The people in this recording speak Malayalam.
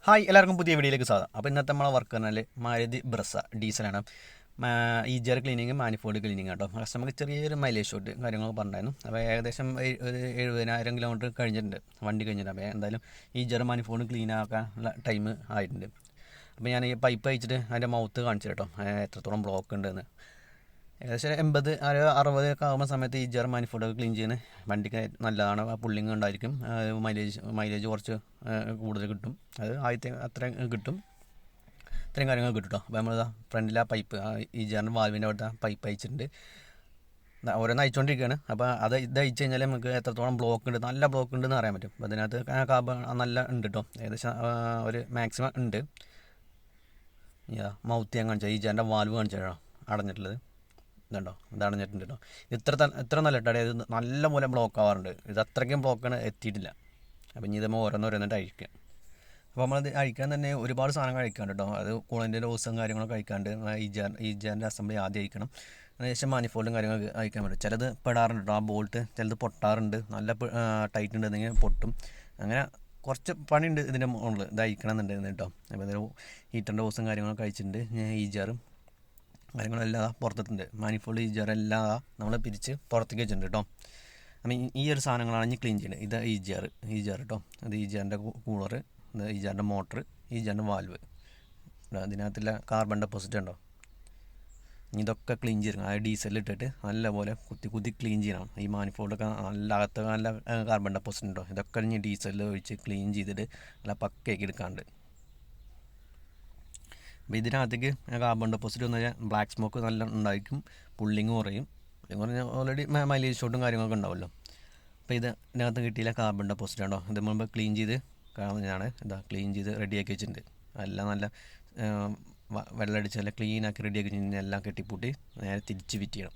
ഹായ് എല്ലാവർക്കും പുതിയ വീഡിയോയിലേക്ക് സ്വാഗതം. അപ്പോൾ ഇന്നത്തെ നമ്മളെ വർക്ക് പറഞ്ഞാൽ മാരുതി ബ്രസ ഡീസലാണ്. ഈജർ ക്ലീനിങ് മാനിഫോൾഡ് ക്ലീനിങ് കേട്ടോ. കസ്റ്റമർക്ക് ചെറിയൊരു മൈലേജ് ഷോട്ട് കാര്യങ്ങളൊക്കെ പറഞ്ഞായിരുന്നു. അപ്പോൾ ഏകദേശം ഒരു 70,000 കിലോമീറ്റർ കഴിഞ്ഞിട്ടുണ്ട് വണ്ടി കഴിഞ്ഞിട്ട്. അപ്പോൾ എന്തായാലും ഈജർ മാനിഫോൾഡ് ക്ലീൻ ആക്കാനുള്ള ടൈം ആയിട്ടുണ്ട്. അപ്പോൾ ഞാൻ ഈ പൈപ്പ് അയച്ചിട്ട് അതിൻ്റെ മൗത്ത് കാണിച്ചു കേട്ടോ, എത്രത്തോളം ബ്ലോക്ക് ഉണ്ടെന്ന്. ഏകദേശം 80 60 ഒക്കെ ആകുന്ന സമയത്ത് ഈ ജെർ മാനിഫോൾഡൊക്കെ ക്ലീൻ ചെയ്യുന്നത് വണ്ടിക്ക് നല്ലതാണ്. പുള്ളിങ് ഉണ്ടായിരിക്കും, മൈലേജ് കുറച്ച് കൂടുതൽ കിട്ടും. അത് ആദ്യത്തെ അത്ര കിട്ടും, ഇത്രയും കാര്യങ്ങൾ കിട്ടും കേട്ടോ. അപ്പോൾ നമ്മൾ ഫ്രണ്ടിലെ ആ പൈപ്പ് ഈ ജെറിൻ്റെ വാൽവിൻ്റെ അവിടുത്തെ പൈപ്പ് അയച്ചിട്ടുണ്ട്, ഓരോന്ന് അയച്ചുകൊണ്ടിരിക്കുകയാണ്. അപ്പോൾ ഇത് അയച്ചു കഴിഞ്ഞാൽ നമുക്ക് എത്രത്തോളം ബ്ലോക്ക് ഉണ്ട്, നല്ല ബ്ലോക്ക് ഉണ്ടെന്ന് അറിയാൻ പറ്റും. അപ്പോൾ അതിനകത്ത് കാർബൺ നല്ല ഉണ്ട് കേട്ടോ, ഏകദേശം ഒരു മാക്സിമം ഉണ്ട്. മൗത്ത് ഞാൻ കാണിച്ചാൽ ഈ ജെറിൻ്റെ വാൽവ് കാണിച്ചാലോ അടഞ്ഞിട്ടുള്ളത് ഇതുണ്ടോ, ഇത് അടഞ്ഞിട്ടുണ്ട് കേട്ടോ. ഇത്ര നല്ല കേട്ടോ, ഇത് നല്ല പോലെ ബ്ലോക്ക് ആവാറുണ്ട്. ഇത് അത്രയ്ക്കും ബ്ലോക്കാണ് എത്തിയിട്ടില്ല. അപ്പം ഇനി ഇതുമ്പോൾ ഓരോന്നോരോന്നിട്ട് അഴിക്കുക. അപ്പോൾ നമ്മളത് അഴിക്കാൻ തന്നെ ഒരുപാട് സാധനങ്ങൾ അഴിക്കാണ്ട് കേട്ടോ. അത് കൂളൻ്റെ ലോസും കാര്യങ്ങളൊക്കെ അഴിക്കാണ്ട് ഈജാറിൻ്റെ അസംബ്ലി ആദ്യം അഴിക്കണം. അതിനുശേഷം മാനിഫോൾഡും കാര്യങ്ങളൊക്കെ അഴിക്കാൻ പറ്റും. ചിലത് പെടാറുണ്ട് കേട്ടോ, ആ ബോൾട്ട് ചിലത് പൊട്ടാറുണ്ട്, നല്ല ടൈറ്റ് ഉണ്ടെങ്കിൽ പൊട്ടും. അങ്ങനെ കുറച്ച് പണിയുണ്ട് ഇതിൻ്റെ മുകളിൽ ഇത് അഴിക്കണം എന്നുണ്ടായിരുന്നു കേട്ടോ. അപ്പോൾ ഇതിൽ ഹീറ്ററിൻ്റെ ഓസും കാര്യങ്ങളൊക്കെ അഴിച്ചിട്ടുണ്ട്. ഈജാറും കാര്യങ്ങളെല്ലാം പുറത്തിട്ടുണ്ട്. മാനിഫോൾഡ് ഈജറെല്ലാം നമ്മൾ പിരിച്ച് പുറത്തേക്ക് വെച്ചിട്ടുണ്ട് കേട്ടോ. അപ്പം ഈ ഒരു സാധനങ്ങളാണ് ഇനി ക്ലീൻ ചെയ്യുന്നത്. ഇത് ഈജർ കേട്ടോ, അത് ഈജറിൻ്റെ കൂളർ, ഇത് ഈജറിൻ്റെ മോട്ടർ, ഈജറിൻ്റെ വാൽവ്, അതിനകത്തുള്ള കാർബൺ ഡെപ്പോസിറ്റ് ഉണ്ടോ. ഇനി ഇതൊക്കെ ക്ലീൻ ചെയ്യണം. ആ ഡീസലിട്ടിട്ട് നല്ലപോലെ കുത്തി ക്ലീൻ ചെയ്യണം. ഈ മാനിഫോൾഡൊക്കെ നല്ല അകത്ത് നല്ല കാർബൺ ഡെപ്പോസിറ്റ് ഉണ്ടോ, ഇതൊക്കെ ഇനി ഡീസലിൽ ഒഴിച്ച് ക്ലീൻ ചെയ്തിട്ട് നല്ല പക്കയാക്കി എടുക്കാണ്ട്. അപ്പോൾ ഇതിനകത്തേക്ക് കാർബൺ ഡെപ്പോസിറ്റ് വന്നു കഴിഞ്ഞാൽ ബ്ലാക്ക് സ്മോക്ക് നല്ല ഉണ്ടായിരിക്കും, പുള്ളിങ് കുറയും. പുള്ളിങ് പറഞ്ഞാൽ ഓൾറെഡി മൈലേജ് ഷോട്ടും കാര്യങ്ങളൊക്കെ ഉണ്ടാവുമല്ലോ. അപ്പോൾ ഇതിനകത്ത് കിട്ടിയില്ല കാർബൺ ഡെപ്പോസിറ്റ് ഉണ്ടോ, ഇത് മുമ്പ് ക്ലീൻ ചെയ്ത് ഞാൻ ക്ലീൻ ചെയ്ത് റെഡിയാക്കി വെച്ചിട്ടുണ്ട്. എല്ലാം നല്ല വെള്ളമടിച്ച് നല്ല ക്ലീനാക്കി റെഡിയാക്കി വെച്ചിട്ടുണ്ടെങ്കിൽ എല്ലാം കെട്ടിപ്പൂട്ടി നേരെ തിരിച്ച് ഫിറ്റ് ചെയ്യണം.